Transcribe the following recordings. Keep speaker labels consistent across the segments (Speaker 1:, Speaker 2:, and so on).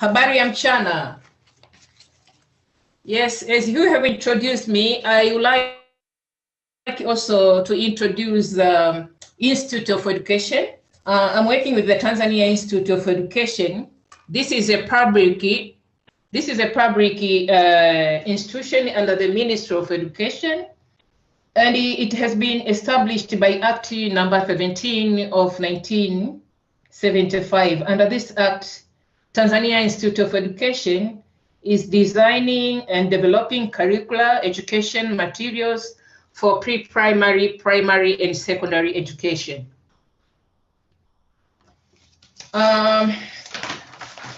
Speaker 1: Habari ya mchana. Yes, as you have introduced me, I would like also to introduce the Institute of Education. I'm working with the Tanzania Institute of Education. This is a public institution under the Ministry of Education, and it has been established by Act number 17 of 1975. Under this act, Tanzania Institute of Education is designing and developing curricula, education materials for pre-primary, primary, and secondary education.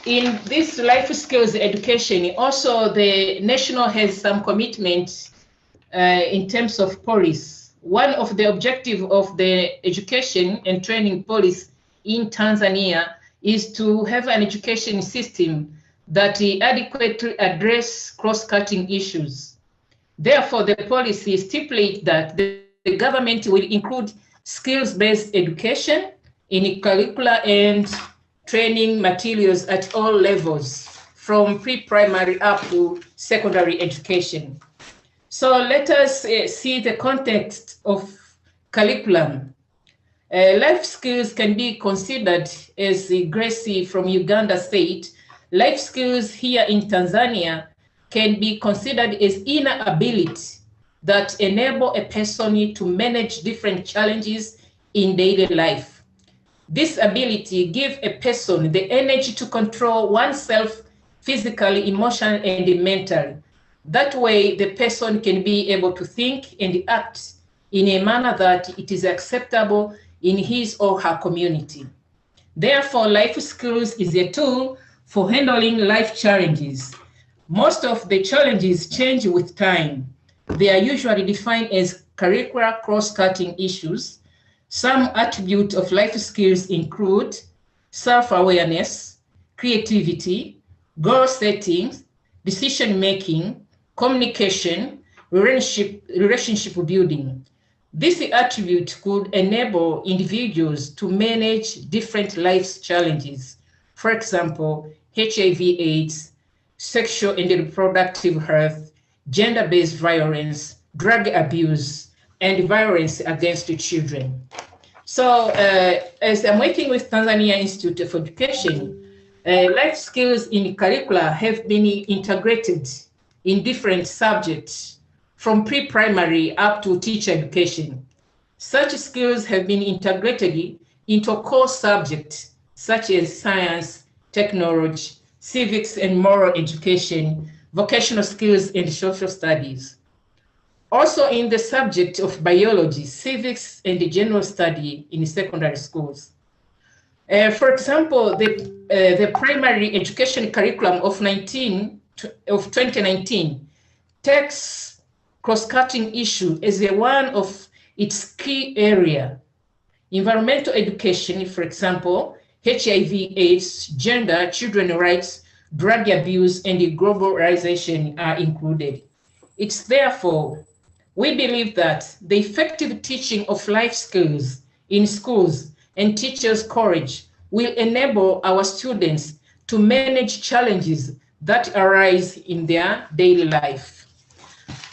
Speaker 1: In this life skills education, also the national has some commitment in terms of policy. One of the objectives of the education and training policy in Tanzania is to have an education system that adequately address cross-cutting issues. Therefore, the policy stipulates that the government will include skills-based education in curricula and training materials at all levels, from pre-primary up to secondary education. So let us see the context of curriculum. Life skills can be considered, as Gracie from Uganda said, life skills here in Tanzania can be considered as inner ability that enable a person to manage different challenges in daily life. This ability gives a person the energy to control oneself physically, emotionally, and mentally. That way, the person can be able to think and act in a manner that it is acceptable in his or her community. Therefore, life skills is a tool for handling life challenges. Most of the challenges change with time. They are usually defined as curricular cross-cutting issues. Some attributes of life skills include self-awareness, creativity, goal settings, decision-making, communication, relationship building. This attribute could enable individuals to manage different life challenges. For example, HIV/AIDS, sexual and reproductive health, gender-based violence, drug abuse, and violence against children. So as I'm working with Tanzania Institute of Education, life skills in curricula have been integrated in different subjects from pre-primary up to teacher education. Such skills have been integrated into core subjects such as science, technology, civics and moral education, vocational skills, and social studies. Also in the subject of biology, civics, and general study in secondary schools. For example, the primary education curriculum of 2019 takes cross-cutting issue as one of its key area. Environmental education, for example, HIV/AIDS, gender, children's rights, drug abuse, and globalization are included. It's therefore, we believe that the effective teaching of life skills in schools and teachers' college will enable our students to manage challenges that arise in their daily life.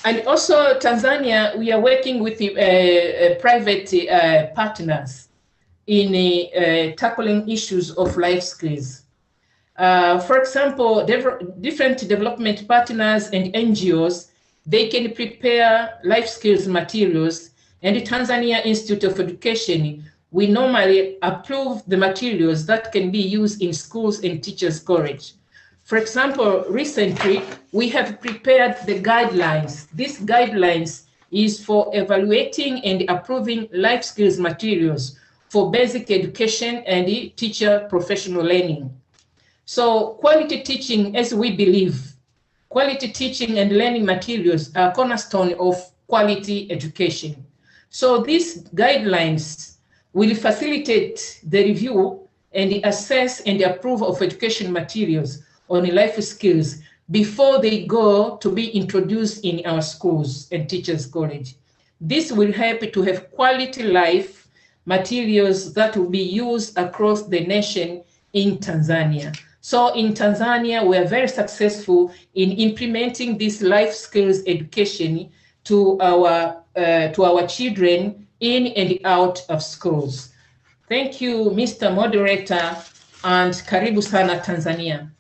Speaker 1: And also Tanzania, we are working with private partners in tackling issues of life skills. For example, different development partners and NGOs, they can prepare life skills materials, and the Tanzania Institute of Education, we normally approve the materials that can be used in schools and teachers' college. For example, recently, we have prepared the guidelines. These guidelines is for evaluating and approving life skills materials for basic education and teacher professional learning. So quality teaching, as we believe, quality teaching and learning materials are cornerstone of quality education. So these guidelines will facilitate the review and the assess and the approval of education materials on life skills before they go to be introduced in our schools and teachers' college. This will help to have quality life materials that will be used across the nation in Tanzania. So in Tanzania, we are very successful in implementing this life skills education to our children in and out of schools. Thank you, Mr. Moderator, and karibu sana Tanzania.